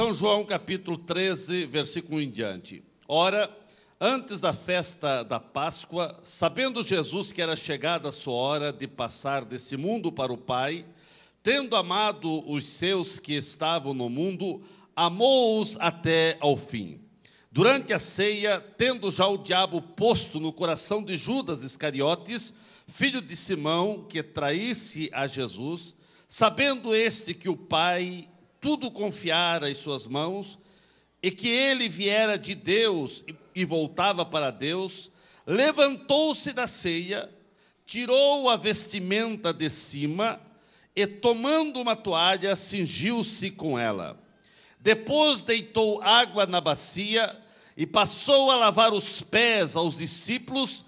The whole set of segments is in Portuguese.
São João capítulo 13, versículo 1 em diante. Ora, antes da festa da Páscoa, sabendo Jesus que era chegada a sua hora de passar desse mundo para o Pai, tendo amado os seus que estavam no mundo, amou-os até ao fim. Durante a ceia, tendo já o diabo posto no coração de Judas Iscariotes, filho de Simão, que traísse a Jesus, sabendo este que o Pai tudo confiara em suas mãos, e que ele viera de Deus e voltava para Deus, levantou-se da ceia, tirou a vestimenta de cima, e tomando uma toalha, cingiu-se com ela. Depois deitou água na bacia, e passou a lavar os pés aos discípulos,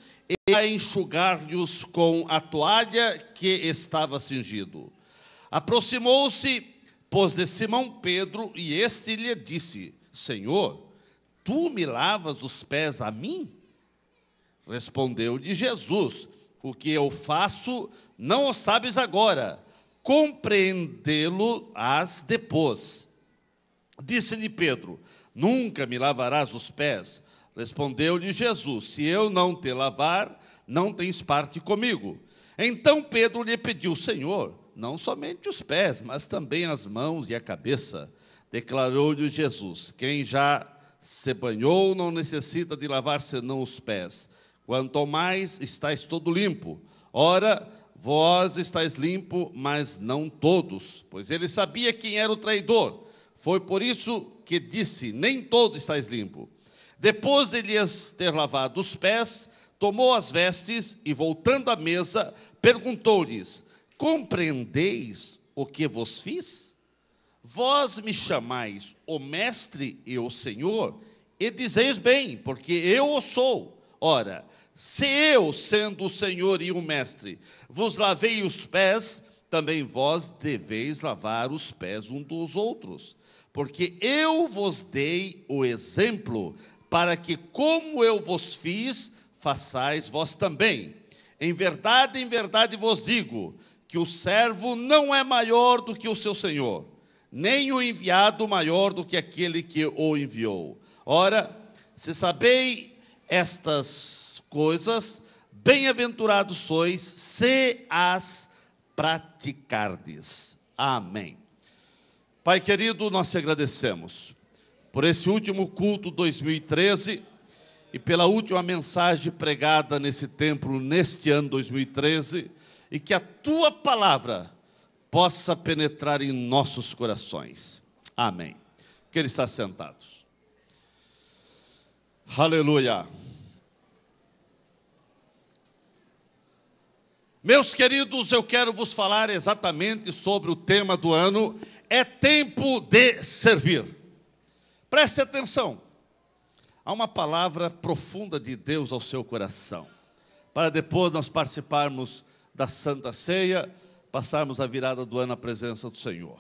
e a enxugar-lhes com a toalha que estava cingido. Aproximou-se, pois, de Simão Pedro, e este lhe disse: Senhor, tu me lavas os pés a mim? Respondeu-lhe Jesus: o que eu faço não o sabes agora, compreendê-lo-ás depois. Disse-lhe Pedro: nunca me lavarás os pés. Respondeu-lhe Jesus: se eu não te lavar, não tens parte comigo. Então Pedro lhe pediu: Senhor, não somente os pés, mas também as mãos e a cabeça. Declarou-lhe Jesus: quem já se banhou não necessita de lavar senão os pés. Quanto ao mais, estáis todo limpo. Ora, vós estáis limpo, mas não todos. Pois ele sabia quem era o traidor. Foi por isso que disse: nem todos estáis limpo. Depois de lhes ter lavado os pés, tomou as vestes e, voltando à mesa, perguntou-lhes: compreendeis o que vos fiz? Vós me chamais o mestre e o Senhor, e dizeis bem, porque eu o sou. Ora, se eu, sendo o Senhor e o mestre, vos lavei os pés, também vós deveis lavar os pés uns dos outros. Porque eu vos dei o exemplo, para que, como eu vos fiz, façais vós também. Em verdade vos digo, que o servo não é maior do que o seu senhor, nem o enviado maior do que aquele que o enviou. Ora, se sabeis estas coisas, bem-aventurados sois, se as praticardes. Amém. Pai querido, nós te agradecemos por esse último culto 2013 e pela última mensagem pregada nesse templo, neste ano 2013, e que a tua palavra possa penetrar em nossos corações. Amém. Queres estar sentados. Aleluia. Meus queridos, eu quero vos falar exatamente sobre o tema do ano: é tempo de servir. Preste atenção. Há uma palavra profunda de Deus ao seu coração, para depois nós participarmos da Santa Ceia, passarmos a virada do ano na presença do Senhor.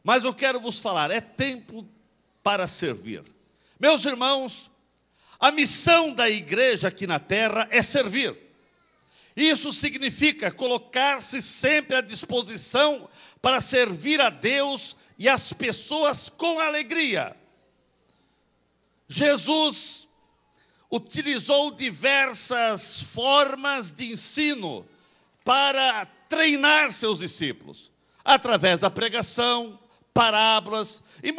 Mas eu quero vos falar, é tempo para servir. Meus irmãos, a missão da igreja aqui na terra é servir. Isso significa colocar-se sempre à disposição para servir a Deus e as pessoas com alegria. Jesus utilizou diversas formas de ensino para treinar seus discípulos, através da pregação, parábolas e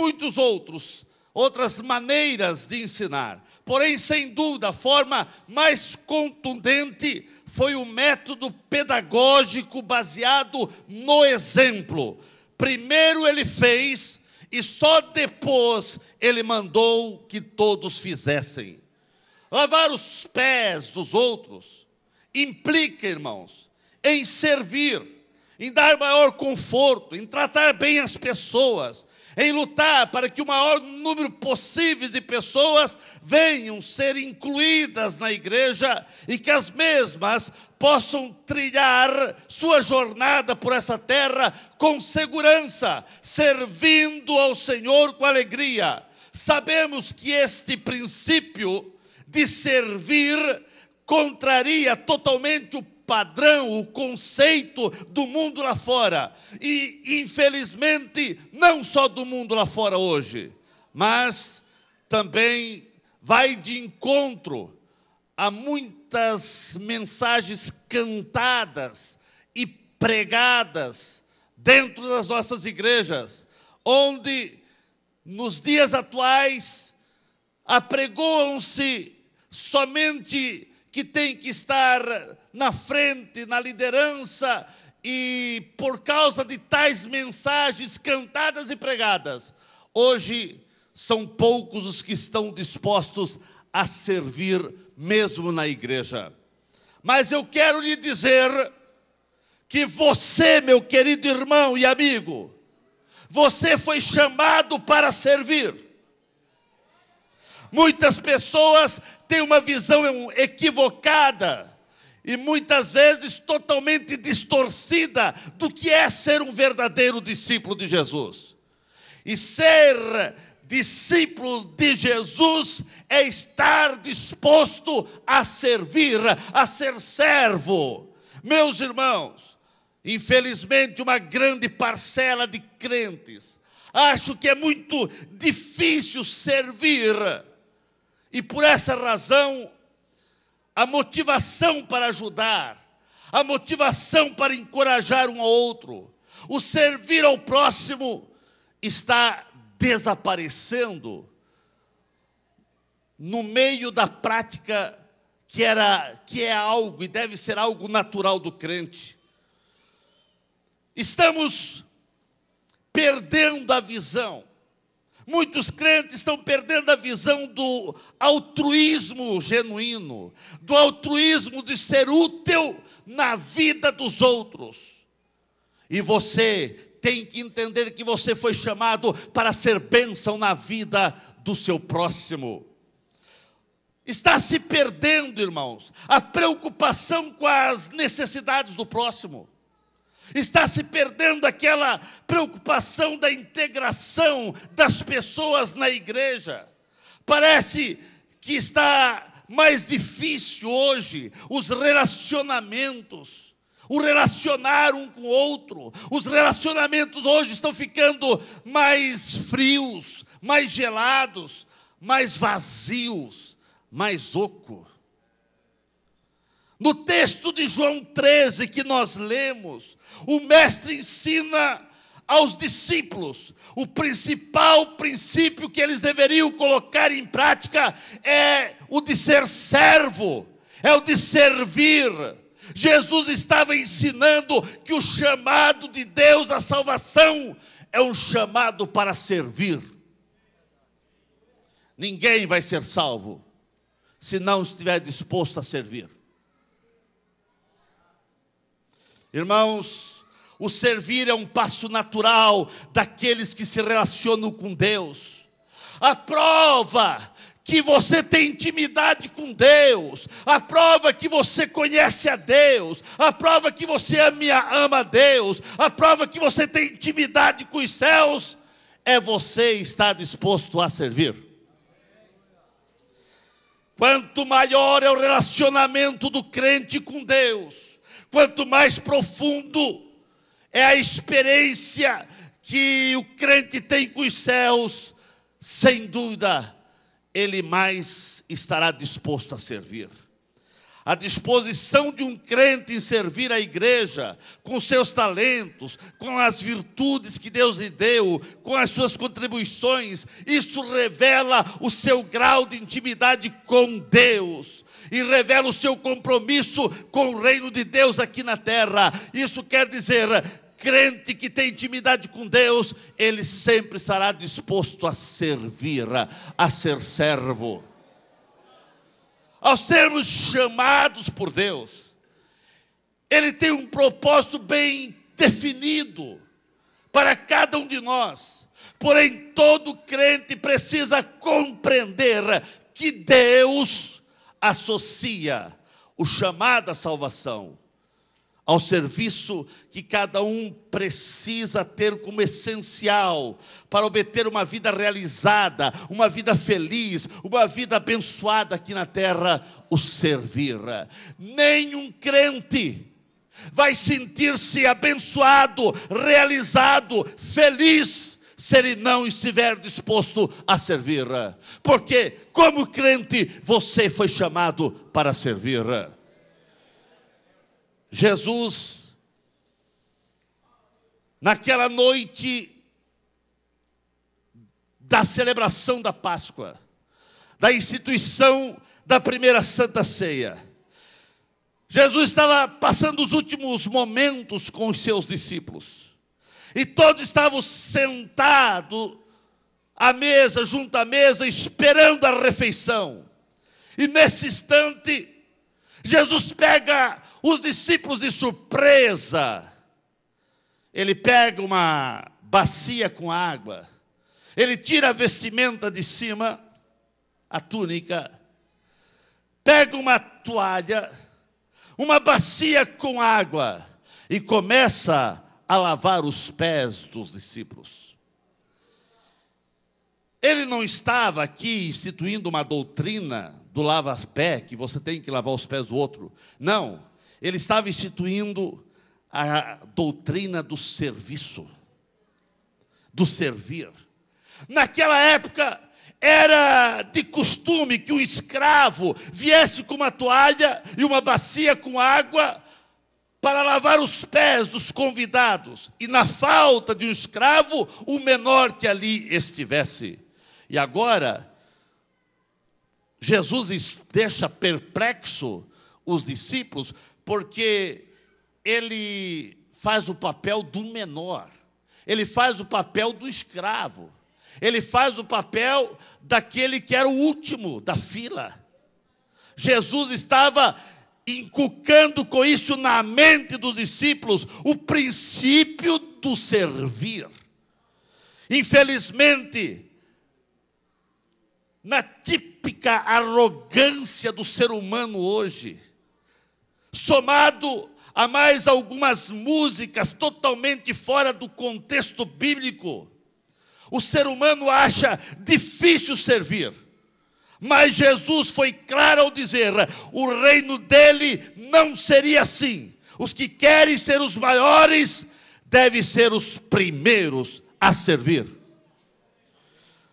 outras maneiras de ensinar. Porém, sem dúvida, a forma mais contundente foi o método pedagógico baseado no exemplo. Primeiro ele fez, e só depois ele mandou que todos fizessem. Lavar os pés dos outros implica, irmãos, em servir, em dar maior conforto, em tratar bem as pessoas, em lutar para que o maior número possível de pessoas venham ser incluídas na igreja e que as mesmas possam trilhar sua jornada por essa terra com segurança, servindo ao Senhor com alegria. Sabemos que este princípio de servir contraria totalmente o padrão, o conceito do mundo lá fora. E, infelizmente, não só do mundo lá fora hoje. mas também vai de encontro a muitas mensagens cantadas e pregadas dentro das nossas igrejas, onde nos dias atuais apregoam-se somente que tem que estar na frente, na liderança, e por causa de tais mensagens cantadas e pregadas, hoje são poucos os que estão dispostos a servir mesmo na igreja. Mas eu quero lhe dizer que você, meu querido irmão e amigo, você foi chamado para servir. Muitas pessoas têm uma visão equivocada e muitas vezes totalmente distorcida do que é ser um verdadeiro discípulo de Jesus. E ser discípulo de Jesus é estar disposto a servir, a ser servo. Meus irmãos, infelizmente uma grande parcela de crentes acho que é muito difícil servir, e por essa razão a motivação para ajudar, a motivação para encorajar um ao outro, o servir ao próximo está desaparecendo no meio da prática que é algo e deve ser algo natural do crente. Estamos perdendo a visão. Muitos crentes estão perdendo a visão do altruísmo genuíno, do altruísmo de ser útil na vida dos outros. E você tem que entender que você foi chamado para ser bênção na vida do seu próximo. Está se perdendo, irmãos, a preocupação com as necessidades do próximo. Está se perdendo aquela preocupação da integração das pessoas na igreja. Parece que está mais difícil hoje os relacionamentos, o relacionar um com o outro. Os relacionamentos hoje estão ficando mais frios, mais gelados, mais vazios, mais oco. No texto de João 13 que nós lemos, o mestre ensina aos discípulos, o principal princípio que eles deveriam colocar em prática é o de ser servo, é o de servir. Jesus estava ensinando que o chamado de Deus à salvação é um chamado para servir. Ninguém vai ser salvo se não estiver disposto a servir. Irmãos, o servir é um passo natural daqueles que se relacionam com Deus. A prova que você tem intimidade com Deus, a prova que você conhece a Deus, a prova que você ama a Deus, a prova que você tem intimidade com os céus, é você estar disposto a servir. Quanto maior é o relacionamento do crente com Deus, quanto mais profundo é a experiência que o crente tem com os céus, sem dúvida, ele mais estará disposto a servir. A disposição de um crente em servir a igreja, com seus talentos, com as virtudes que Deus lhe deu, com as suas contribuições, isso revela o seu grau de intimidade com Deus. E revela o seu compromisso com o reino de Deus aqui na terra. Isso quer dizer, crente que tem intimidade com Deus, ele sempre estará disposto a servir, a ser servo. Ao sermos chamados por Deus, Ele tem um propósito bem definido para cada um de nós. Porém, todo crente precisa compreender que Deus associa o chamado à salvação ao serviço que cada um precisa ter como essencial para obter uma vida realizada, uma vida feliz, uma vida abençoada aqui na terra, o servir. Nenhum crente vai sentir-se abençoado, realizado, feliz, se ele não estiver disposto a servir. Porque, como crente, você foi chamado para servir. Jesus, naquela noite da celebração da Páscoa, da instituição da primeira Santa Ceia, Jesus estava passando os últimos momentos com os seus discípulos. E todos estavam sentados à mesa, junto à mesa, esperando a refeição. E nesse instante, Jesus pega os discípulos de surpresa. Ele pega uma bacia com água. Ele tira a vestimenta de cima, a túnica. Pega uma toalha, uma bacia com água e começa a lavar os pés dos discípulos. Ele não estava aqui instituindo uma doutrina do lava-pé, que você tem que lavar os pés do outro. Não, ele estava instituindo a doutrina do serviço, do servir. Naquela época, era de costume que um escravo viesse com uma toalha e uma bacia com água para lavar os pés dos convidados. E na falta de um escravo, o menor que ali estivesse. E agora, Jesus deixa perplexo os discípulos, porque ele faz o papel do menor. Ele faz o papel do escravo. Ele faz o papel daquele que era o último da fila. Jesus estava inculcando com isso na mente dos discípulos o princípio do servir. Infelizmente, na típica arrogância do ser humano hoje, somado a mais algumas músicas totalmente fora do contexto bíblico, o ser humano acha difícil servir. Mas Jesus foi claro ao dizer, o reino dele não seria assim. Os que querem ser os maiores, devem ser os primeiros a servir.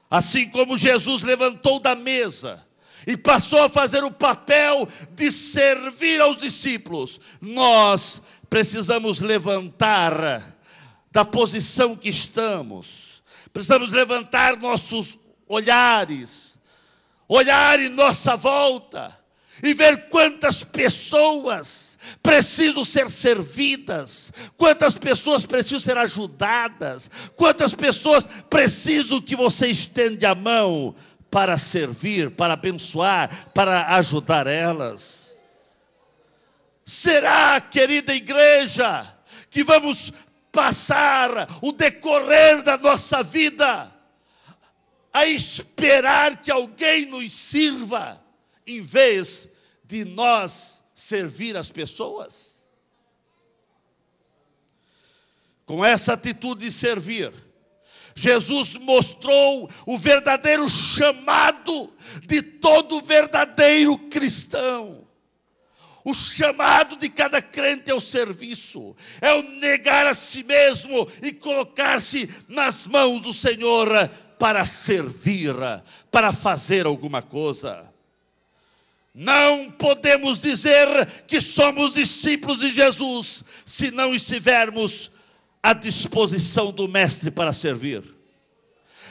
Assim como Jesus levantou da mesa e passou a fazer o papel de servir aos discípulos, nós precisamos levantar da posição que estamos. Precisamos levantar nossos olhares, olhar em nossa volta e ver quantas pessoas precisam ser servidas, quantas pessoas precisam ser ajudadas, quantas pessoas precisam que você estende a mão para servir, para abençoar, para ajudar elas. Será, querida igreja, que vamos passar o decorrer da nossa vida a esperar que alguém nos sirva, em vez de nós servir as pessoas? Com essa atitude de servir, Jesus mostrou o verdadeiro chamado de todo verdadeiro cristão. O chamado de cada crente é o serviço, é o negar a si mesmo e colocar-se nas mãos do Senhor para servir, para fazer alguma coisa. Não podemos dizer que somos discípulos de Jesus se não estivermos à disposição do Mestre para servir.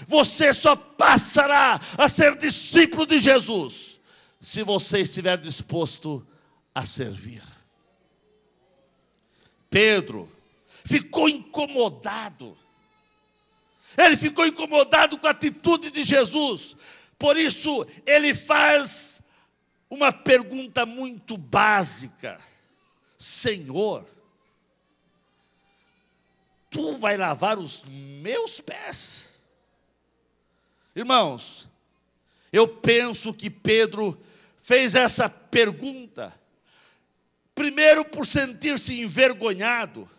Você só passará a ser discípulo de Jesus se você estiver disposto a servir. Pedro ficou incomodado. Ele ficou incomodado com a atitude de Jesus. Por isso, ele faz uma pergunta muito básica: Senhor, tu vai lavar os meus pés? Irmãos, eu penso que Pedro fez essa pergunta primeiro por sentir-se envergonhado,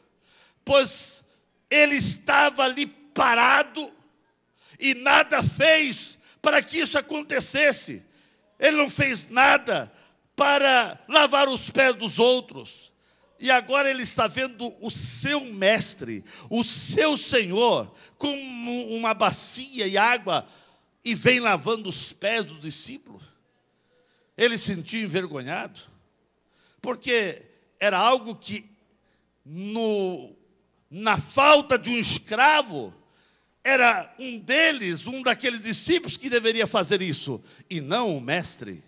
pois ele estava ali parado e nada fez para que isso acontecesse. Ele não fez nada para lavar os pés dos outros. E agora ele está vendo o seu mestre, o seu Senhor, com uma bacia e água, e vem lavando os pés do discípulo. Ele se sentiu envergonhado, porque era algo que, na falta de um escravo, era um deles, um daqueles discípulos que deveria fazer isso, e não o mestre.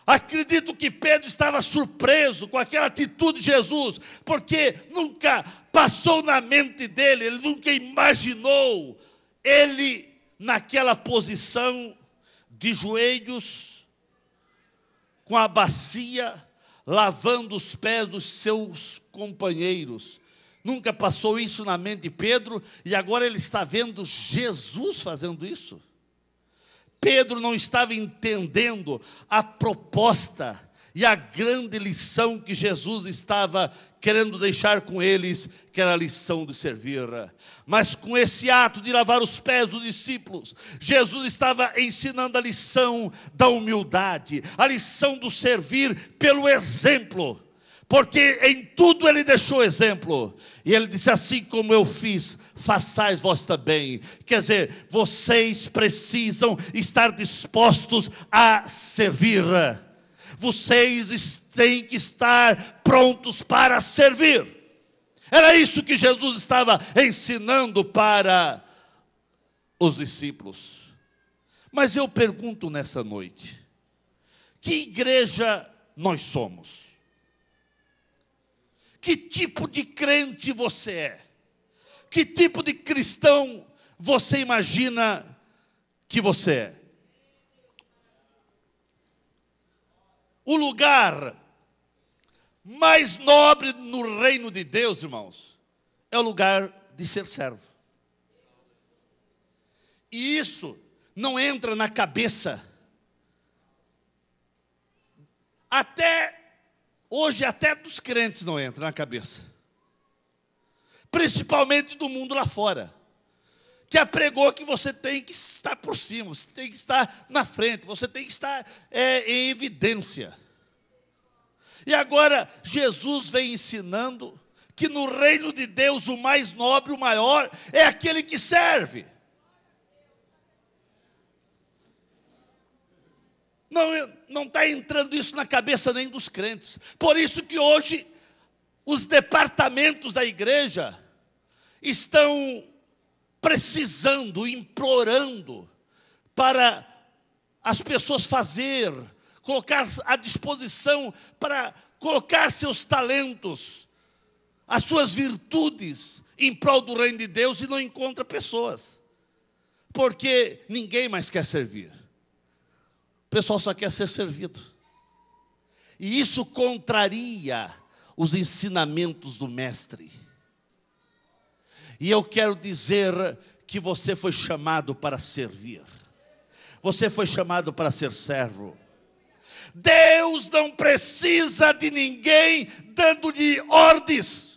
Acredito que Pedro estava surpreso com aquela atitude de Jesus, porque nunca passou na mente dele, ele nunca imaginou ele naquela posição de joelhos, com a bacia, lavando os pés dos seus companheiros. Nunca passou isso na mente de Pedro, e agora ele está vendo Jesus fazendo isso. Pedro não estava entendendo a proposta e a grande lição que Jesus estava querendo deixar com eles, que era a lição de servir. Mas com esse ato de lavar os pés dos discípulos, Jesus estava ensinando a lição da humildade, a lição do servir pelo exemplo. Porque em tudo ele deixou exemplo. E ele disse: assim como eu fiz, façais vós também. Quer dizer, vocês precisam estar dispostos a servir. Vocês têm que estar prontos para servir. Era isso que Jesus estava ensinando para os discípulos. Mas eu pergunto nessa noite: que igreja nós somos? Que tipo de crente você é? Que tipo de cristão você imagina que você é? O lugar mais nobre no reino de Deus, irmãos, é o lugar de ser servo. E isso não entra na cabeça. Hoje até dos crentes não entra na cabeça. Principalmente do mundo lá fora, que apregou que você tem que estar por cima, você tem que estar na frente, você tem que estar em evidência. E agora Jesus vem ensinando que no reino de Deus o mais nobre, o maior, é aquele que serve. Não está entrando isso na cabeça nem dos crentes. Por isso que hoje os departamentos da igreja estão precisando, implorando para as pessoas colocar à disposição para colocar seus talentos, as suas virtudes em prol do reino de Deus, e não encontra pessoas, porque ninguém mais quer servir. O pessoal só quer ser servido. E isso contraria os ensinamentos do mestre. E eu quero dizer que você foi chamado para servir. Você foi chamado para ser servo. Deus não precisa de ninguém dando-lhe ordens.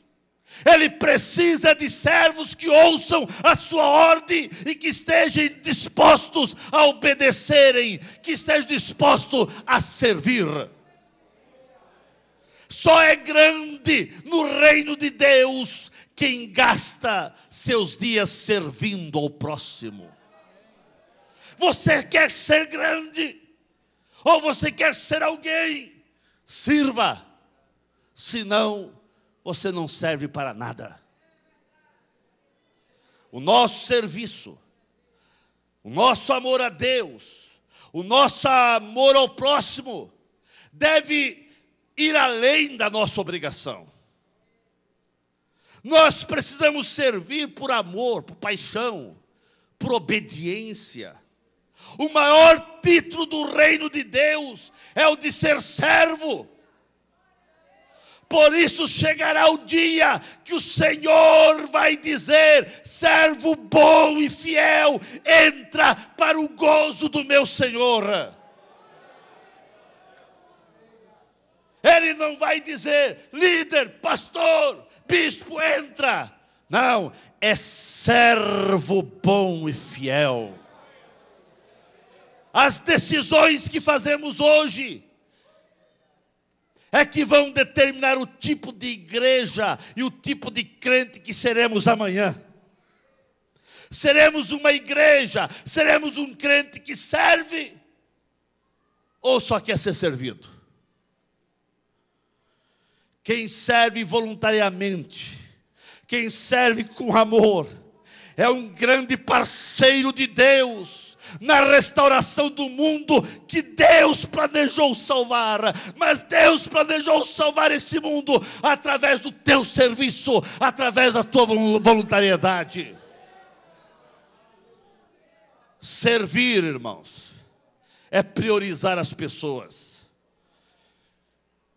Ele precisa de servos que ouçam a sua ordem e que estejam dispostos a obedecerem, que estejam dispostos a servir. Só é grande no reino de Deus quem gasta seus dias servindo ao próximo. Você quer ser grande? Ou você quer ser alguém? Sirva. Senão, você não serve para nada. O nosso serviço, o nosso amor a Deus, o nosso amor ao próximo, deve ir além da nossa obrigação. Nós precisamos servir por amor, por paixão, por obediência. O maior título do reino de Deus é o de ser servo. Por isso chegará o dia que o Senhor vai dizer: servo bom e fiel, entra para o gozo do meu Senhor. Ele não vai dizer: líder, pastor, bispo, entra. Não, é servo bom e fiel. As decisões que fazemos hoje é que vão determinar o tipo de igreja e o tipo de crente que seremos amanhã. Seremos uma igreja, seremos um crente que serve, ou só quer ser servido? Quem serve voluntariamente, quem serve com amor, é um grande parceiro de Deus na restauração do mundo que Deus planejou salvar. Mas Deus planejou salvar esse mundo através do teu serviço, através da tua voluntariedade. Servir, irmãos, é priorizar as pessoas.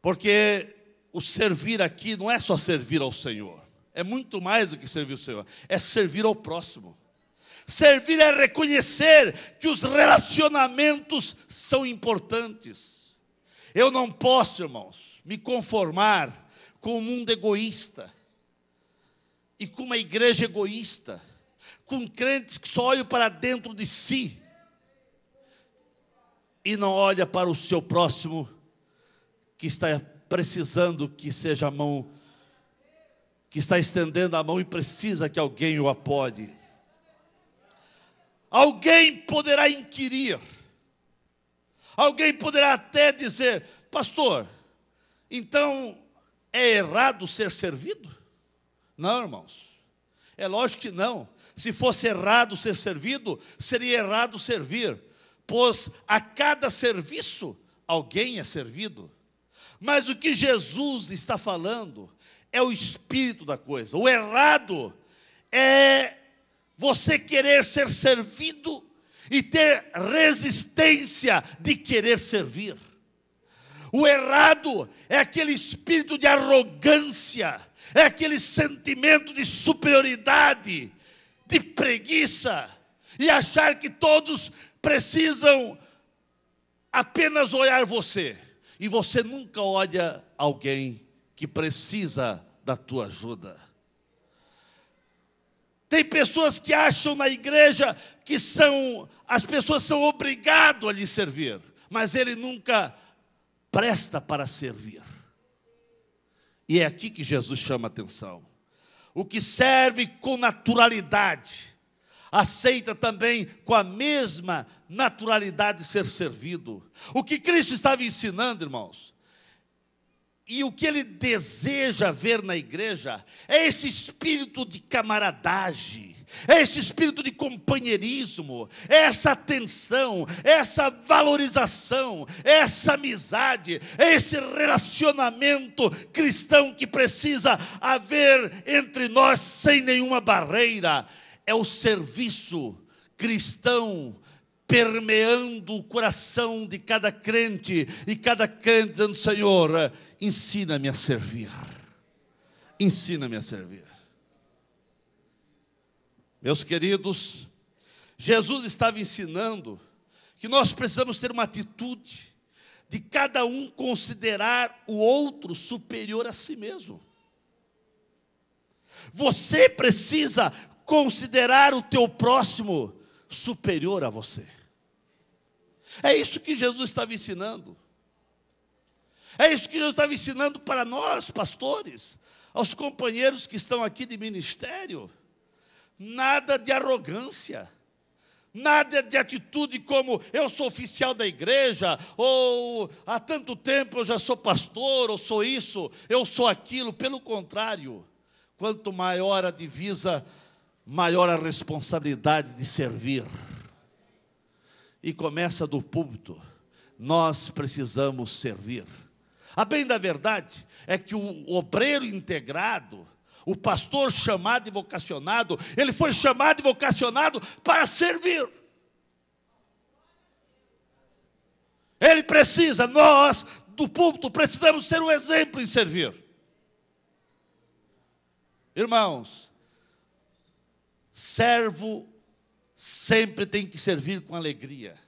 Porque o servir aqui não é só servir ao Senhor. É muito mais do que servir ao Senhor. É servir ao próximo. Servir é reconhecer que os relacionamentos são importantes. Eu não posso, irmãos, me conformar com um mundo egoísta. E com uma igreja egoísta. Com crentes que só olham para dentro de si. E não olha para o seu próximo que está precisando que seja a mão, que está estendendo a mão e precisa que alguém o apoie. Alguém poderá inquirir, alguém poderá até dizer: pastor, então é errado ser servido? Não, irmãos, é lógico que não. Se fosse errado ser servido, seria errado servir, pois a cada serviço alguém é servido. Mas o que Jesus está falando é o espírito da coisa. O errado é você querer ser servido e ter resistência de querer servir. O errado é aquele espírito de arrogância, é aquele sentimento de superioridade, de preguiça, e achar que todos precisam apenas olhar você. E você nunca olha alguém que precisa da tua ajuda. Tem pessoas que acham na igreja que as pessoas são obrigadas a lhe servir, mas ele nunca presta para servir. E é aqui que Jesus chama a atenção. O que serve com naturalidade, aceita também com a mesma naturalidade ser servido. O que Cristo estava ensinando, irmãos, e o que Ele deseja ver na igreja, é esse espírito de camaradagem, é esse espírito de companheirismo, é essa atenção, é essa valorização, é essa amizade, é esse relacionamento cristão que precisa haver entre nós sem nenhuma barreira. É o serviço cristão permeando o coração de cada crente, e cada crente dizendo: Senhor, ensina-me a servir, ensina-me a servir. Meus queridos, Jesus estava ensinando que nós precisamos ter uma atitude de cada um considerar o outro superior a si mesmo. Você precisa considerar o teu próximo superior a você. É isso que Jesus estava ensinando. É isso que Jesus estava ensinando para nós, pastores, aos companheiros que estão aqui de ministério. Nada de arrogância, nada de atitude como: eu sou oficial da igreja, ou há tanto tempo eu já sou pastor, ou sou isso, eu sou aquilo. Pelo contrário, quanto maior a divisa, maior a responsabilidade de servir. E começa do púlpito. Nós precisamos servir. A bem da verdade é que o obreiro integrado, o pastor chamado e vocacionado, ele foi chamado e vocacionado para servir. Ele precisa, nós do púlpito precisamos ser um exemplo em servir. Irmãos, servo sempre tem que servir com alegria.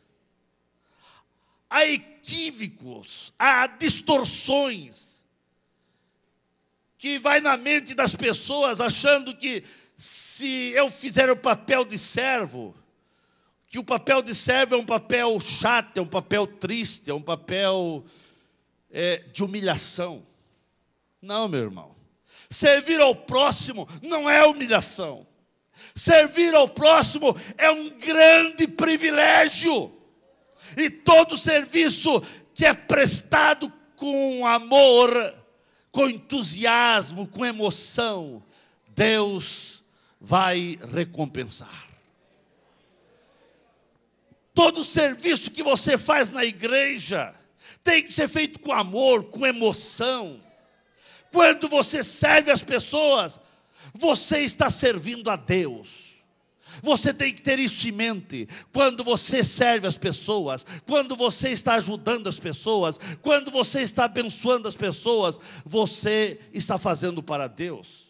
Há equívocos, há distorções que vai na mente das pessoas, achando que se eu fizer o papel de servo, que o papel de servo é um papel chato, é um papel triste, é um papel de humilhação. Não, meu irmão. Servir ao próximo não é humilhação. Servir ao próximo é um grande privilégio. E todo serviço que é prestado com amor, com entusiasmo, com emoção, Deus vai recompensar. Todo serviço que você faz na igreja tem que ser feito com amor, com emoção. Quando você serve as pessoas, você está servindo a Deus. Você tem que ter isso em mente. Quando você serve as pessoas, quando você está ajudando as pessoas, quando você está abençoando as pessoas, você está fazendo para Deus.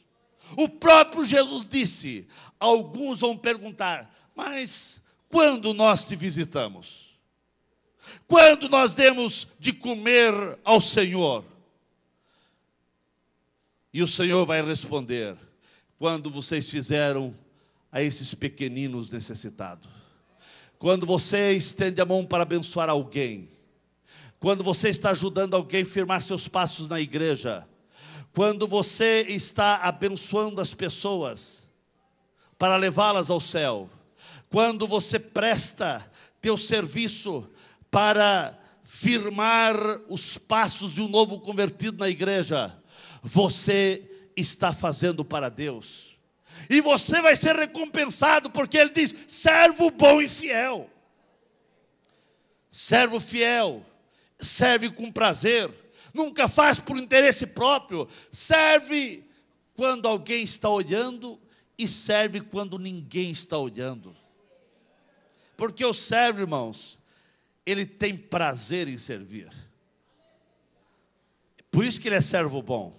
O próprio Jesus disse, alguns vão perguntar, mas quando nós te visitamos? Quando nós demos de comer ao Senhor? E o Senhor vai responder, quando vocês fizeram a esses pequeninos necessitados. Quando você estende a mão para abençoar alguém, quando você está ajudando alguém a firmar seus passos na igreja, quando você está abençoando as pessoas para levá-las ao céu, quando você presta teu serviço para firmar os passos de um novo convertido na igreja, você está fazendo para Deus. E você vai ser recompensado, porque Ele diz, servo bom e fiel. Servo fiel, serve com prazer, nunca faz por interesse próprio, serve quando alguém está olhando e serve quando ninguém está olhando. Porque o servo, irmãos, ele tem prazer em servir. Por isso que ele é servo bom.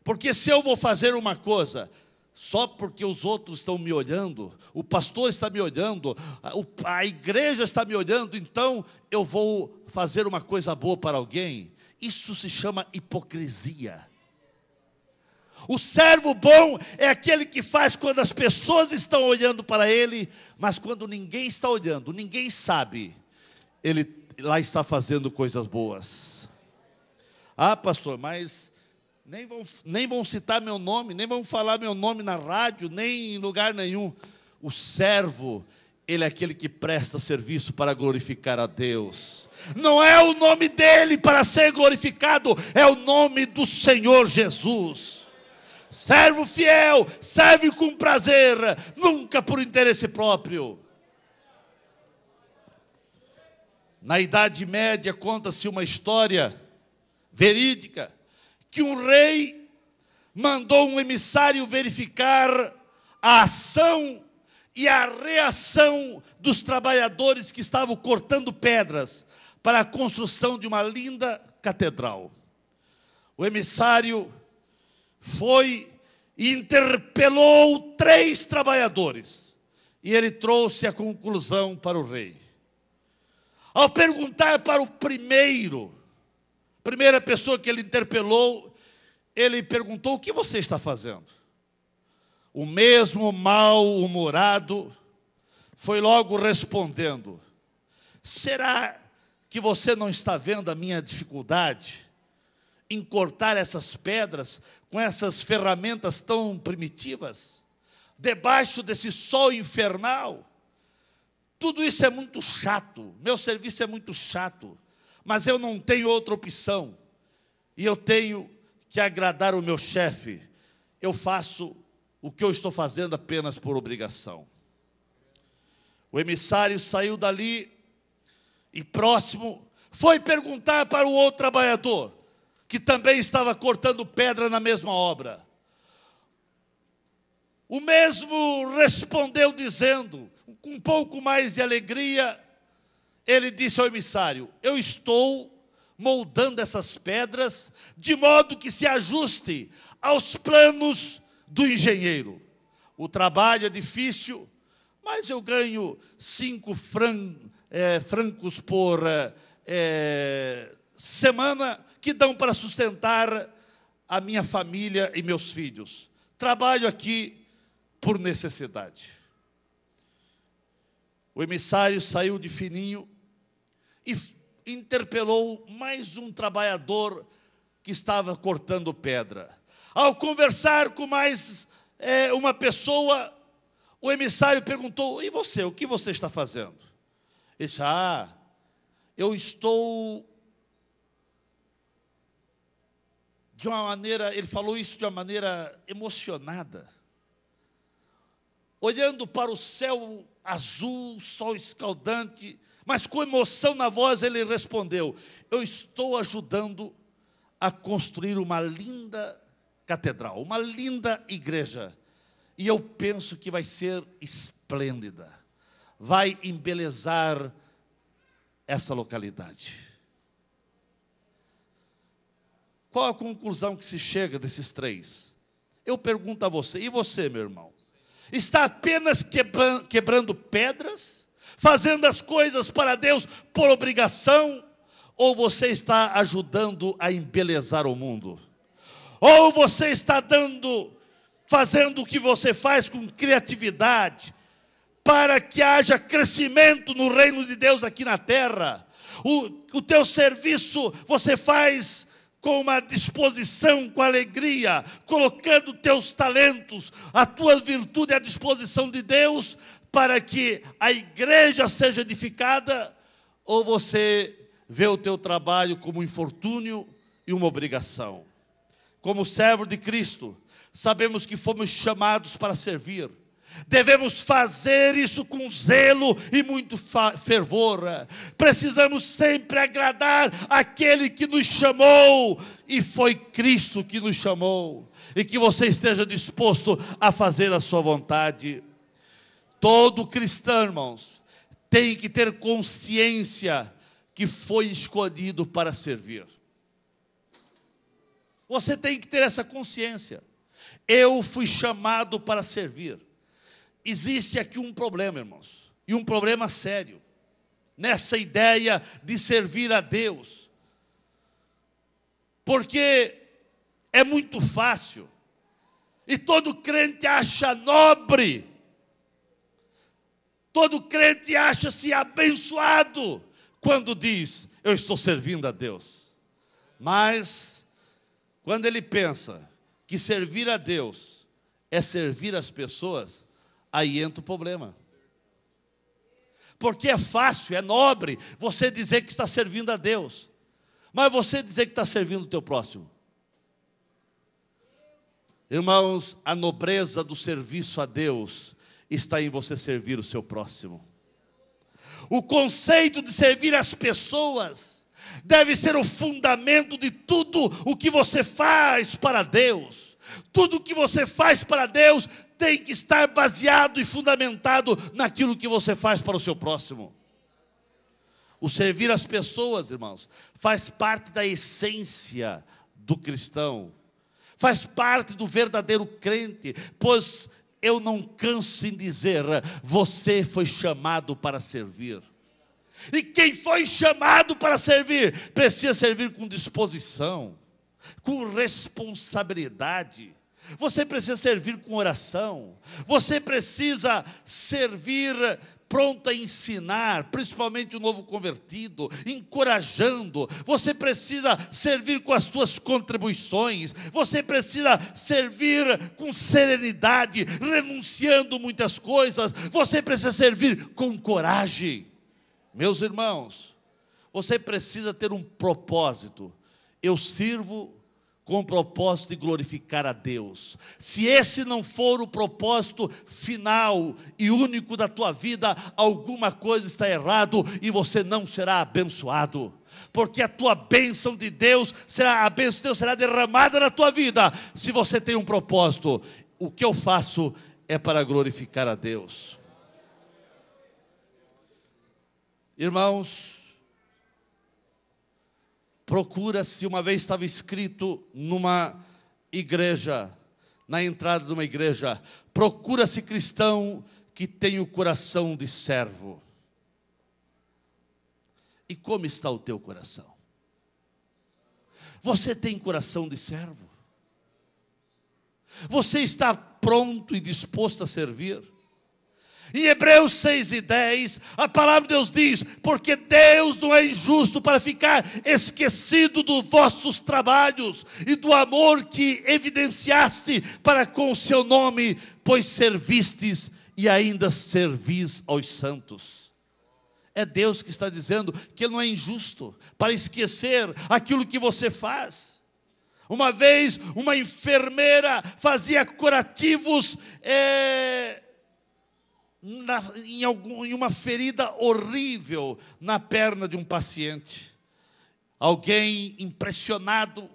Porque se eu vou fazer uma coisa só porque os outros estão me olhando, o pastor está me olhando, a igreja está me olhando, então eu vou fazer uma coisa boa para alguém, isso se chama hipocrisia. O servo bom é aquele que faz quando as pessoas estão olhando para ele, mas quando ninguém está olhando, ninguém sabe, ele lá está fazendo coisas boas. Ah, pastor, mas nem vão citar meu nome, nem vão falar meu nome na rádio, nem em lugar nenhum. O servo, ele é aquele que presta serviço para glorificar a Deus. Não é o nome dele para ser glorificado, é o nome do Senhor Jesus. Servo fiel, serve com prazer, nunca por interesse próprio. Na Idade Média conta-se uma história verídica, que um rei mandou um emissário verificar a ação e a reação dos trabalhadores que estavam cortando pedras para a construção de uma linda catedral. O emissário foi e interpelou 3 trabalhadores, e ele trouxe a conclusão para o rei. Ao perguntar para o primeira pessoa que ele interpelou, ele perguntou, o que você está fazendo? O mesmo mal-humorado foi logo respondendo, será que você não está vendo a minha dificuldade em cortar essas pedras com essas ferramentas tão primitivas, debaixo desse sol infernal? Tudo isso é muito chato, meu serviço é muito chato, mas eu não tenho outra opção, e eu tenho que agradar o meu chefe, eu faço o que eu estou fazendo apenas por obrigação. O emissário saiu dali, e próximo, foi perguntar para o outro trabalhador, que também estava cortando pedra na mesma obra. O mesmo respondeu dizendo, com um pouco mais de alegria, ele disse ao emissário, eu estou moldando essas pedras de modo que se ajuste aos planos do engenheiro. O trabalho é difícil, mas eu ganho 5 francos por semana, que dão para sustentar a minha família e meus filhos. Trabalho aqui por necessidade. O emissário saiu de fininho e interpelou mais um trabalhador que estava cortando pedra. Ao conversar com mais uma pessoa, o emissário perguntou: e você, o que você está fazendo? Ele disse: eu estou de uma maneira, ele falou isso de uma maneira emocionada, olhando para o céu azul, sol escaldante, mas com emoção na voz ele respondeu: eu estou ajudando a construir uma linda catedral, uma linda igreja, e eu penso que vai ser esplêndida, vai embelezar essa localidade. Qual a conclusão que se chega desses três? Eu pergunto a você, e você, meu irmão? Está apenas quebrando pedras, fazendo as coisas para Deus por obrigação, ou você está ajudando a embelezar o mundo? Ou você está fazendo o que você faz com criatividade, para que haja crescimento no reino de Deus aqui na terra? O teu serviço você faz com uma disposição, com alegria, colocando teus talentos, a tua virtude à disposição de Deus, para que a igreja seja edificada? Ou você vê o teu trabalho como um infortúnio e uma obrigação? Como servo de Cristo, sabemos que fomos chamados para servir. Devemos fazer isso com zelo e muito fervor. Precisamos sempre agradar aquele que nos chamou, e foi Cristo que nos chamou. E que você esteja disposto a fazer a sua vontade. Todo cristão, irmãos, tem que ter consciência que foi escolhido para servir. Você tem que ter essa consciência. Eu fui chamado para servir. Existe aqui um problema, irmãos, e um problema sério, nessa ideia de servir a Deus. Porque é muito fácil, e todo crente acha nobre, todo crente acha-se abençoado, quando diz: eu estou servindo a Deus. Mas, quando ele pensa que servir a Deus é servir as pessoas, aí entra o problema. Porque é fácil, é nobre você dizer que está servindo a Deus, mas você dizer que está servindo o teu próximo. Irmãos, a nobreza do serviço a Deus está em você servir o seu próximo. O conceito de servir as pessoas deve ser o fundamento de tudo o que você faz para Deus. Tudo o que você faz para Deus tem que estar baseado e fundamentado naquilo que você faz para o seu próximo. O servir as pessoas, irmãos, faz parte da essência do cristão, faz parte do verdadeiro crente, pois eu não canso em dizer: você foi chamado para servir. E quem foi chamado para servir, precisa servir com disposição, com responsabilidade. Você precisa servir com oração. Você precisa servir pronto a ensinar, principalmente o novo convertido, encorajando. Você precisa servir com as tuas contribuições. Você precisa servir com serenidade, renunciando muitas coisas. Você precisa servir com coragem. Meus irmãos, você precisa ter um propósito. Eu sirvo com o propósito de glorificar a Deus. Se esse não for o propósito final e único da tua vida, alguma coisa está errado e você não será abençoado. Porque a tua bênção de Deus será, a bênção de Deus será derramada na tua vida, se você tem um propósito. O que eu faço é para glorificar a Deus. Irmãos, procura-se, uma vez estava escrito numa igreja, na entrada de uma igreja: procura-se cristão que tem o coração de servo. E como está o teu coração? Você tem coração de servo? Você está pronto e disposto a servir? Em Hebreus 6:10, a palavra de Deus diz: porque Deus não é injusto para ficar esquecido dos vossos trabalhos e do amor que evidenciaste para com o seu nome, pois servistes e ainda servis aos santos. É Deus que está dizendo que Ele não é injusto para esquecer aquilo que você faz. Uma vez, uma enfermeira fazia curativos em uma ferida horrível na perna de um paciente. Alguém impressionado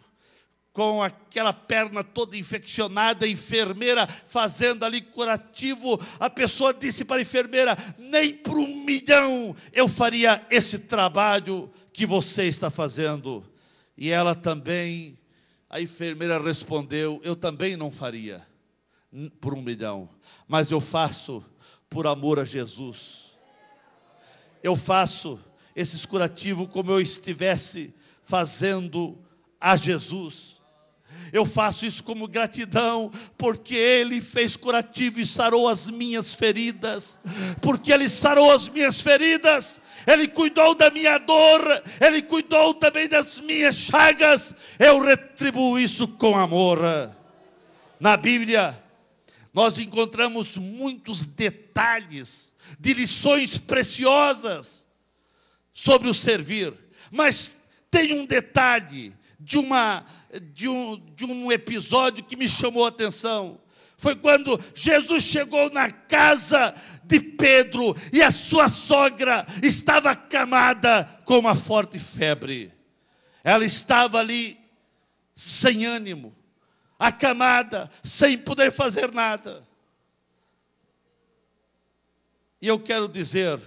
com aquela perna toda infeccionada, a enfermeira fazendo ali curativo, a pessoa disse para a enfermeira: nem por $1 milhão eu faria esse trabalho que você está fazendo. E ela também, a enfermeira respondeu: eu também não faria por $1 milhão, mas eu faço por amor a Jesus. Eu faço esses curativos como eu estivesse fazendo a Jesus. Eu faço isso como gratidão, porque Ele fez curativo e sarou as minhas feridas. Porque Ele sarou as minhas feridas, Ele cuidou da minha dor, Ele cuidou também das minhas chagas. Eu retribuo isso com amor. Na Bíblia, nós encontramos muitos detalhes de lições preciosas sobre o servir. Mas tem um detalhe de um episódio que me chamou a atenção. Foi quando Jesus chegou na casa de Pedro e a sua sogra estava acamada com uma forte febre. Ela estava ali sem ânimo, acamada, sem poder fazer nada. E eu quero dizer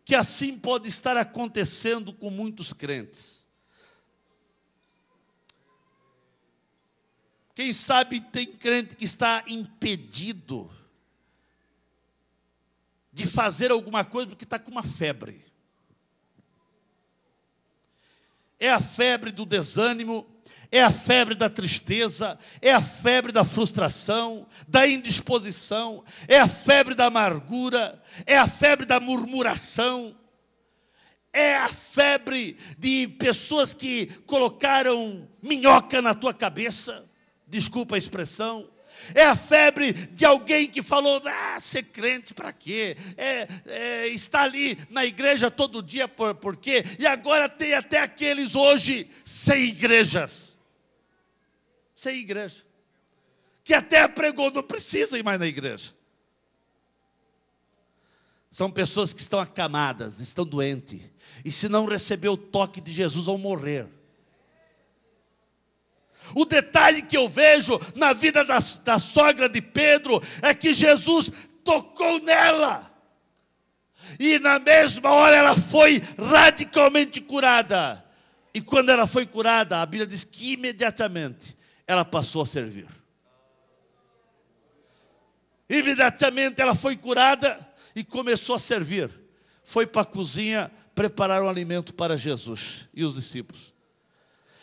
que assim pode estar acontecendo com muitos crentes. Quem sabe tem crente que está impedido de fazer alguma coisa porque está com uma febre. É a febre do desânimo, é a febre da tristeza, é a febre da frustração, da indisposição, é a febre da amargura, é a febre da murmuração, é a febre de pessoas que colocaram minhoca na tua cabeça. Desculpa a expressão. É a febre de alguém que falou: ser crente para quê? Está ali na igreja todo dia por quê? E agora tem até aqueles hoje sem igrejas. Sem igreja. Que até pregou, não precisa ir mais na igreja. São pessoas que estão acamadas, estão doentes. E se não receber o toque de Jesus, vão morrer. O detalhe que eu vejo na vida da sogra de Pedro é que Jesus tocou nela. E na mesma hora ela foi radicalmente curada. E quando ela foi curada, a Bíblia diz que imediatamente ela passou a servir. Imediatamente ela foi curada e começou a servir. Foi para a cozinha preparar um alimento para Jesus e os discípulos.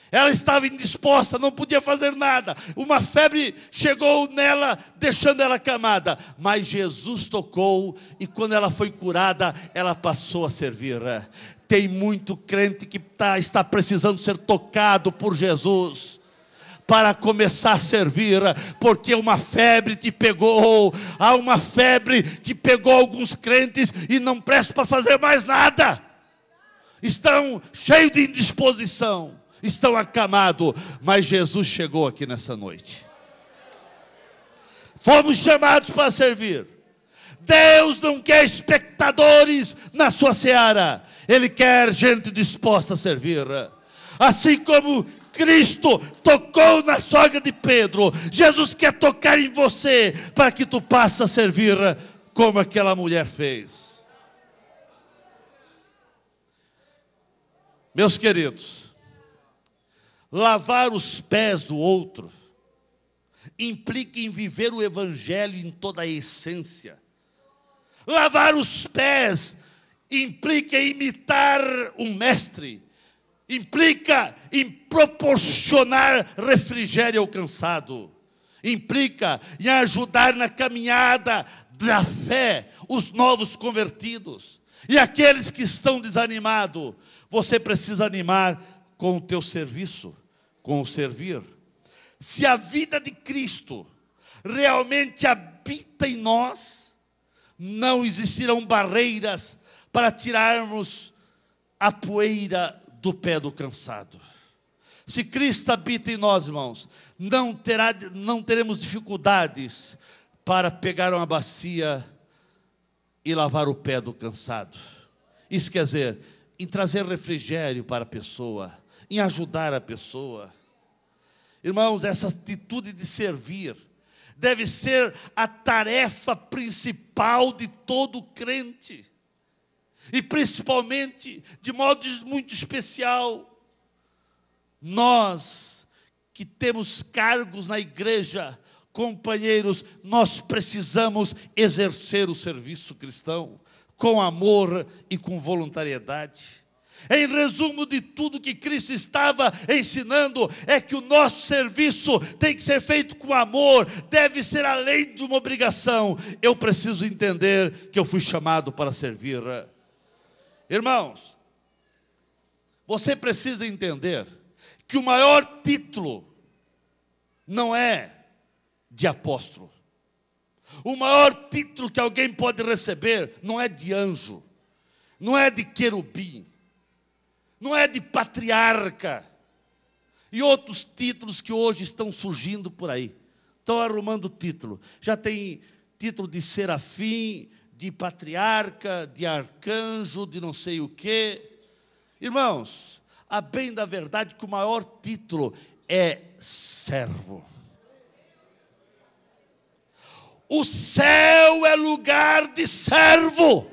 Ela estava indisposta, não podia fazer nada. Uma febre chegou nela, deixando ela acamada. Mas Jesus tocou e quando ela foi curada, ela passou a servir. Tem muito crente que está precisando ser tocado por Jesus para começar a servir, porque uma febre te pegou. Há uma febre que pegou alguns crentes e não prestam para fazer mais nada. Estão cheios de indisposição. Estão acamados, mas Jesus chegou aqui nessa noite. Fomos chamados para servir. Deus não quer espectadores na sua seara. Ele quer gente disposta a servir. Assim como Cristo tocou na sogra de Pedro, Jesus quer tocar em você para que tu passe a servir como aquela mulher fez. Meus queridos, lavar os pés do outro implica em viver o Evangelho em toda a essência. Lavar os pés implica em imitar um mestre, implica em proporcionar refrigério ao cansado, implica em ajudar na caminhada da fé, os novos convertidos. E aqueles que estão desanimados, você precisa animar com o teu serviço, com o servir. Se a vida de Cristo realmente habita em nós, não existirão barreiras para tirarmos a poeira do pé do cansado. Se Cristo habita em nós, irmãos, não teremos dificuldades para pegar uma bacia e lavar o pé do cansado. Isso quer dizer, em trazer refrigério para a pessoa, em ajudar a pessoa. Irmãos, essa atitude de servir deve ser a tarefa principal de todo crente. E principalmente, de modo muito especial, nós que temos cargos na igreja, companheiros, nós precisamos exercer o serviço cristão com amor e com voluntariedade. Em resumo de tudo que Cristo estava ensinando, é que o nosso serviço tem que ser feito com amor, deve ser além de uma obrigação. Eu preciso entender que eu fui chamado para servir. Irmãos, você precisa entender que o maior título não é de apóstolo. O maior título que alguém pode receber não é de anjo, não é de querubim, não é de patriarca, e outros títulos que hoje estão surgindo por aí. Estão arrumando título. Já tem título de serafim, de patriarca, de arcanjo, de não sei o quê. Irmãos, a bem da verdade que o maior título é servo. O céu é lugar de servo.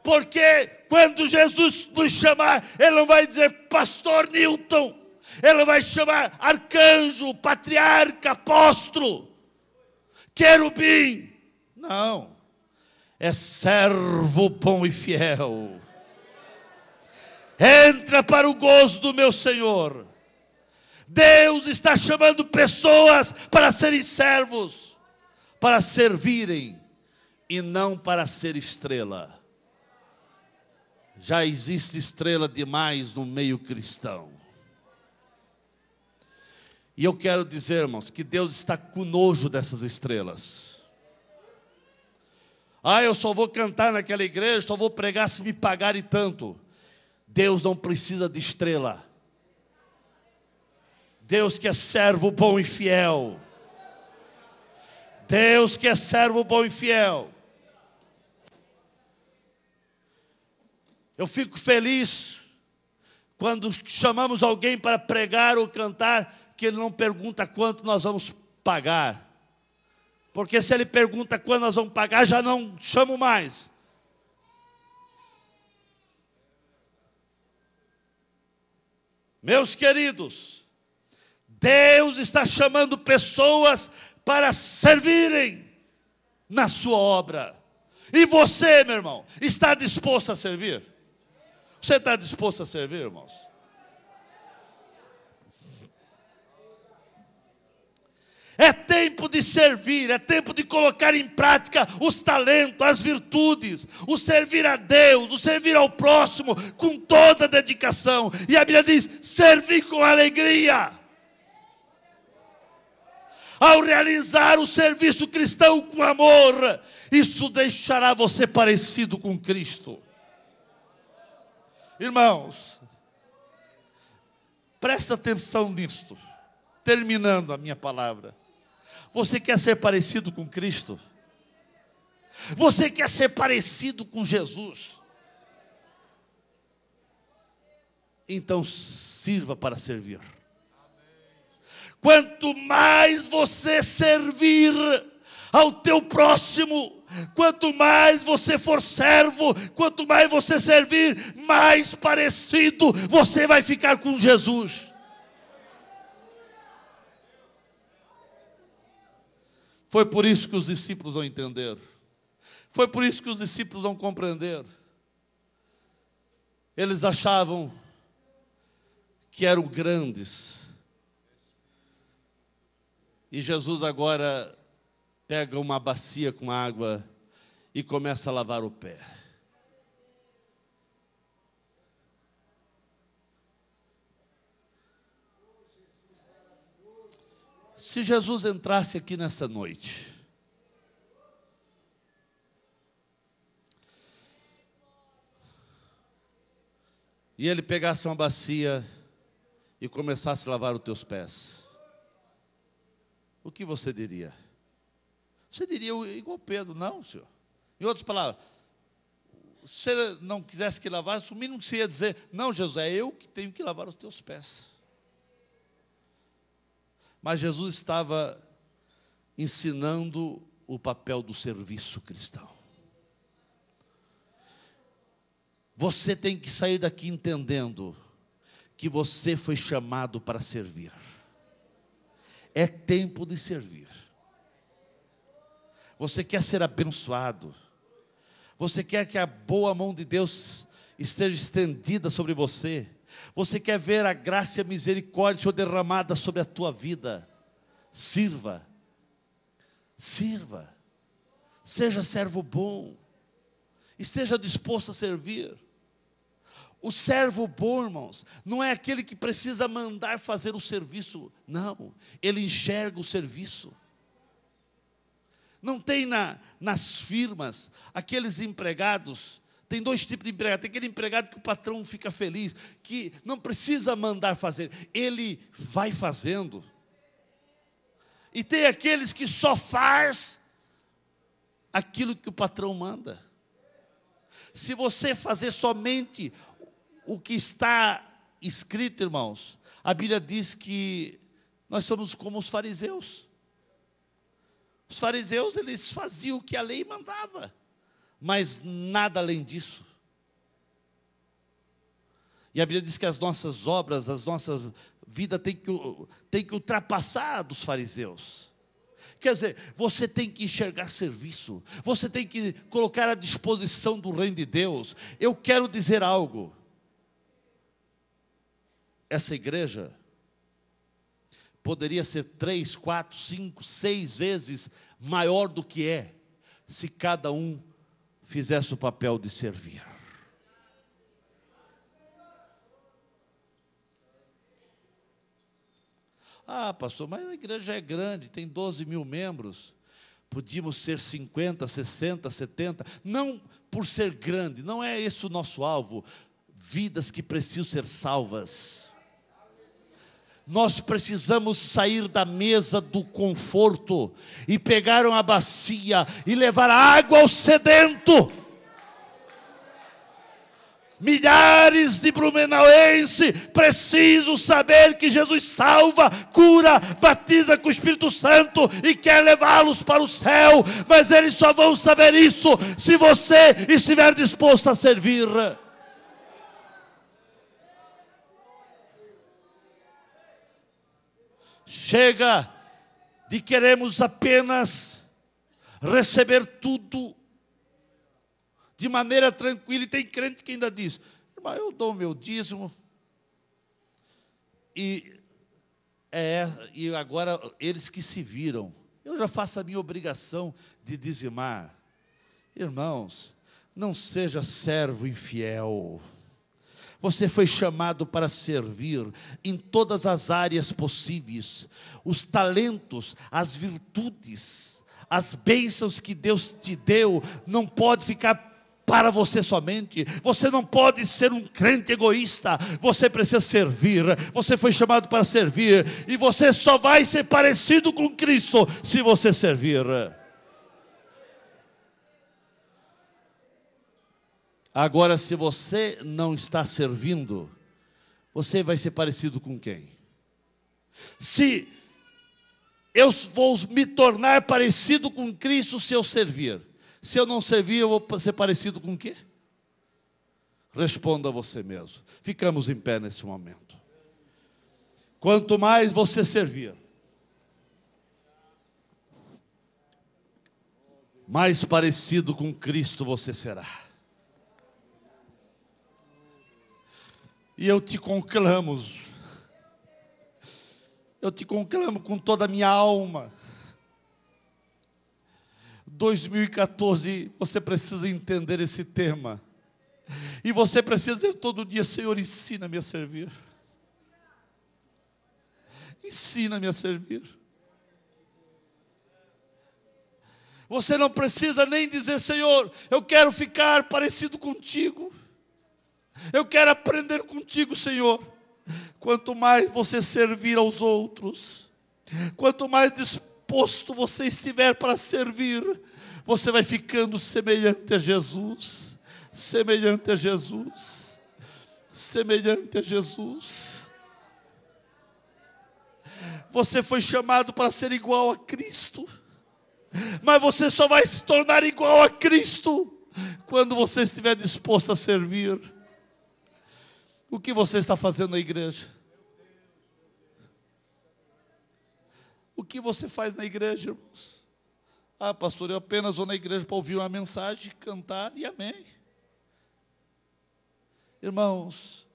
Porque quando Jesus nos chamar, Ele não vai dizer pastor Newton, Ele não vai chamar arcanjo, patriarca, apóstolo, querubim. Não, é servo bom e fiel. Entra para o gozo do meu Senhor. Deus está chamando pessoas para serem servos, para servirem e não para ser estrela. Já existe estrela demais no meio cristão. E eu quero dizer, irmãos, que Deus está com nojo dessas estrelas. Eu só vou cantar naquela igreja, só vou pregar se me pagarem tanto. Deus não precisa de estrela. Deus que é servo bom e fiel. Deus que é servo bom e fiel. Eu fico feliz quando chamamos alguém para pregar ou cantar, que ele não pergunta quanto nós vamos pagar. Porque se ele pergunta quando nós vamos pagar, já não chamo mais. Meus queridos, Deus está chamando pessoas para servirem na sua obra. E você, meu irmão, está disposto a servir? Você está disposto a servir, irmãos? É tempo de servir, é tempo de colocar em prática os talentos, as virtudes, o servir a Deus, o servir ao próximo com toda a dedicação. E a Bíblia diz, servir com alegria. Ao realizar o serviço cristão com amor, isso deixará você parecido com Cristo. Irmãos, presta atenção nisto, terminando a minha palavra. Você quer ser parecido com Cristo? Você quer ser parecido com Jesus? Então sirva para servir. Quanto mais você servir ao teu próximo, quanto mais você for servo, quanto mais você servir, mais parecido você vai ficar com Jesus. Foi por isso que os discípulos não entenderam. Foi por isso que os discípulos não compreenderam. Eles achavam que eram grandes. E Jesus agora pega uma bacia com água e começa a lavar o pé. Se Jesus entrasse aqui nessa noite, e ele pegasse uma bacia e começasse a lavar os teus pés, o que você diria? Você diria igual Pedro: não, senhor. Em outras palavras, se ele não quisesse que lavasse, o mínimo que você ia dizer: não, Jesus, é eu que tenho que lavar os teus pés. Mas Jesus estava ensinando o papel do serviço cristão. Você tem que sair daqui entendendo que você foi chamado para servir. É tempo de servir. Você quer ser abençoado. Você quer que a boa mão de Deus esteja estendida sobre você. Você quer ver a graça e a misericórdia derramada sobre a tua vida. Sirva. Sirva. Seja servo bom. E seja disposto a servir. O servo bom, irmãos, não é aquele que precisa mandar fazer o serviço. Não, ele enxerga o serviço. Não tem nas firmas aqueles empregados. Tem dois tipos de empregado. Tem aquele empregado que o patrão fica feliz, que não precisa mandar fazer, ele vai fazendo. E tem aqueles que só faz aquilo que o patrão manda. Se você fazer somente o que está escrito, irmãos, a Bíblia diz que nós somos como os fariseus. Os fariseus, eles faziam o que a lei mandava, mas nada além disso. E a Bíblia diz que as nossas obras, as nossas vidas tem que ultrapassar a dos fariseus. Quer dizer, você tem que enxergar serviço, você tem que colocar à disposição do reino de Deus. Eu quero dizer algo. Essa igreja poderia ser 3, 4, 5, 6 vezes maior do que é, se cada um fizesse o papel de servir. Ah, pastor, mas a igreja é grande, tem 12 mil membros. Podíamos ser 50, 60, 70. Não por ser grande, não é esse o nosso alvo. Vidas que precisam ser salvas. Nós precisamos sair da mesa do conforto e pegar uma bacia e levar água ao sedento. Milhares de blumenauenses precisam saber que Jesus salva, cura, batiza com o Espírito Santo e quer levá-los para o céu. Mas eles só vão saber isso se você estiver disposto a servir. Chega de queremos apenas receber tudo de maneira tranquila. E tem crente que ainda diz: irmão, eu dou o meu dízimo. E agora eles que se viram. Eu já faço a minha obrigação de dizimar. Irmãos, não seja servo infiel. Você foi chamado para servir em todas as áreas possíveis. Os talentos, as virtudes, as bênçãos que Deus te deu, não pode ficar para você somente. Você não pode ser um crente egoísta. Você precisa servir. Você foi chamado para servir. E você só vai ser parecido com Cristo se você servir. Agora, se você não está servindo, você vai ser parecido com quem? Se eu vou me tornar parecido com Cristo se eu servir. Se eu não servir, eu vou ser parecido com o quê? Responda a você mesmo. Ficamos em pé nesse momento. Quanto mais você servir, mais parecido com Cristo você será. E eu te conclamo, Eu te conclamo com toda a minha alma. 2014, você precisa entender esse tema. E você precisa dizer todo dia: Senhor, ensina-me a servir. Ensina-me a servir. Você não precisa nem dizer: Senhor, eu quero ficar parecido contigo. Eu quero aprender contigo, Senhor. Quanto mais você servir aos outros, quanto mais disposto você estiver para servir, você vai ficando semelhante a Jesus. Semelhante a Jesus. Semelhante a Jesus. Você foi chamado para ser igual a Cristo. Mas você só vai se tornar igual a Cristo quando você estiver disposto a servir. O que você está fazendo na igreja? O que você faz na igreja, irmãos? Ah, pastor, eu apenas vou na igreja para ouvir uma mensagem, cantar e amém. Irmãos,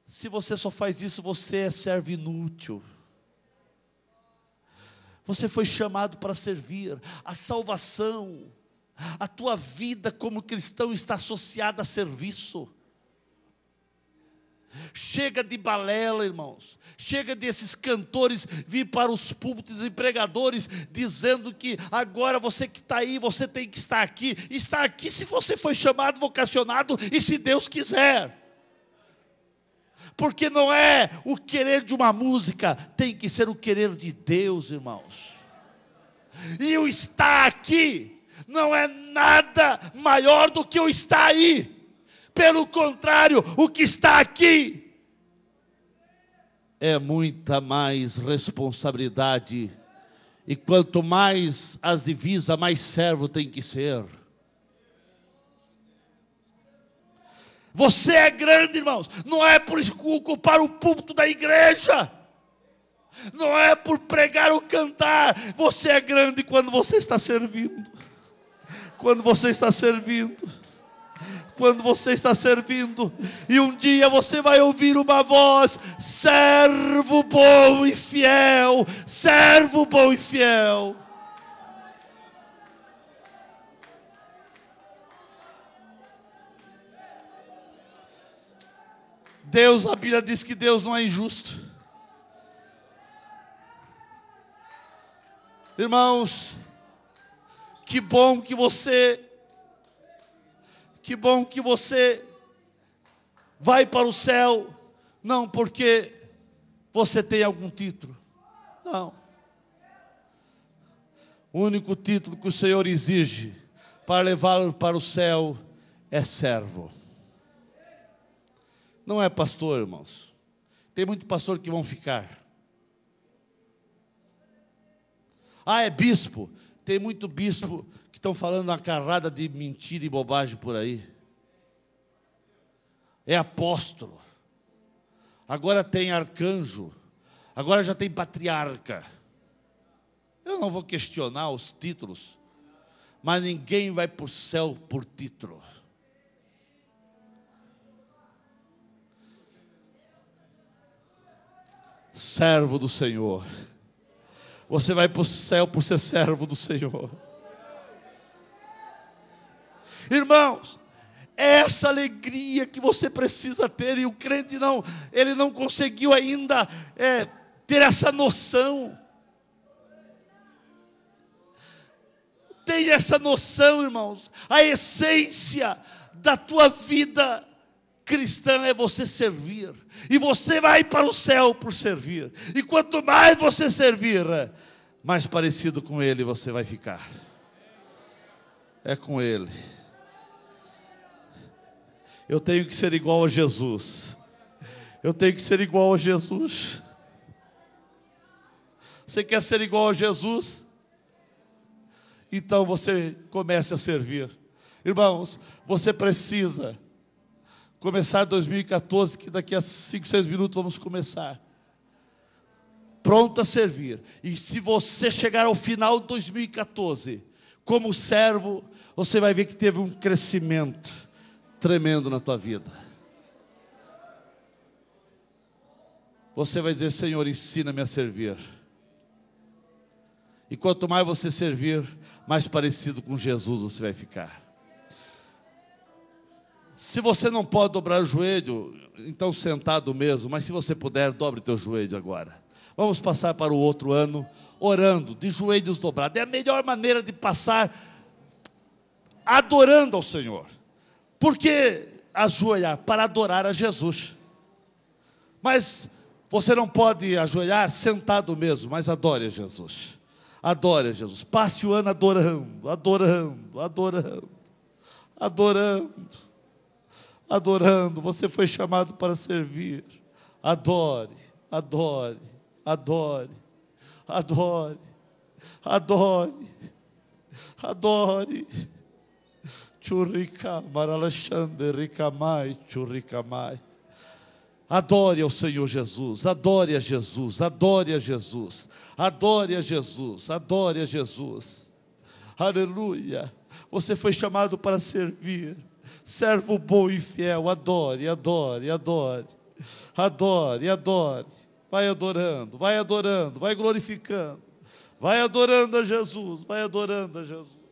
se você só faz isso, você é servo inútil. Você foi chamado para servir. A salvação, a tua vida como cristão está associada a serviço. Chega de balela, irmãos. Chega desses cantores vir para os púlpitos e pregadores dizendo que agora você que está aí, você tem que estar aqui. Está aqui se você foi chamado, vocacionado e se Deus quiser. Porque não é o querer de uma música, tem que ser o querer de Deus, irmãos. E o estar aqui não é nada maior do que o estar aí. Pelo contrário, o que está aqui é muita mais responsabilidade. E quanto mais as divisa, mais servo tem que ser. Você é grande, irmãos. Não é por ocupar o púlpito da igreja. Não é por pregar ou cantar. Você é grande quando você está servindo. Quando você está servindo. Quando você está servindo, e um dia você vai ouvir uma voz: servo bom e fiel, servo bom e fiel. Deus, a Bíblia diz que Deus não é injusto. Irmãos, que bom que você vai para o céu, não porque você tem algum título, não. O único título que o Senhor exige para levá-lo para o céu é servo. Não é pastor, irmãos. Tem muito pastor que vão ficar. Ah, é bispo. Tem muito bispo que estão falando uma carrada de mentira e bobagem por aí. É apóstolo. Agora tem arcanjo. Agora já tem patriarca. Eu não vou questionar os títulos, mas ninguém vai para o céu por título. Servo do Senhor. Você vai para o céu por ser servo do Senhor. Irmãos, é essa alegria que você precisa ter. E o crente ele não conseguiu ainda ter essa noção. Tenha essa noção, irmãos. A essência da tua vida cristã é você servir. E você vai para o céu por servir. E quanto mais você servir, mais parecido com Ele você vai ficar. É com Ele. Eu tenho que ser igual a Jesus. Eu tenho que ser igual a Jesus. Você quer ser igual a Jesus? Então você comece a servir. Irmãos, você precisa começar 2014, que daqui a 5, 6 minutos vamos começar. Pronto a servir. E se você chegar ao final de 2014, como servo, você vai ver que teve um crescimento tremendo na tua vida. você vai dizer: Senhor, ensina-me a servir. E quanto mais você servir, mais parecido com Jesus você vai ficar. Se você não pode dobrar o joelho, então sentado mesmo, mas se você puder, dobre teu joelho agora. Vamos passar para o outro ano orando, de joelhos dobrados. É a melhor maneira de passar adorando ao Senhor. Por que ajoelhar? Para adorar a Jesus. Mas você não pode ajoelhar sentado mesmo, mas adore a Jesus. Adore a Jesus. Passe o ano adorando, adorando, adorando, adorando. Adorando, você foi chamado para servir. Adore, adore, adore, adore, adore, adore. Churrica, maralachande, ricamai, churricamai. Adore ao Senhor Jesus, adore a Jesus, adore a Jesus, adore a Jesus, adore a Jesus. Aleluia. Você foi chamado para servir. Servo bom e fiel, adore, adore, adore, adore, adore. Vai adorando, vai glorificando, vai adorando a Jesus, vai adorando a Jesus.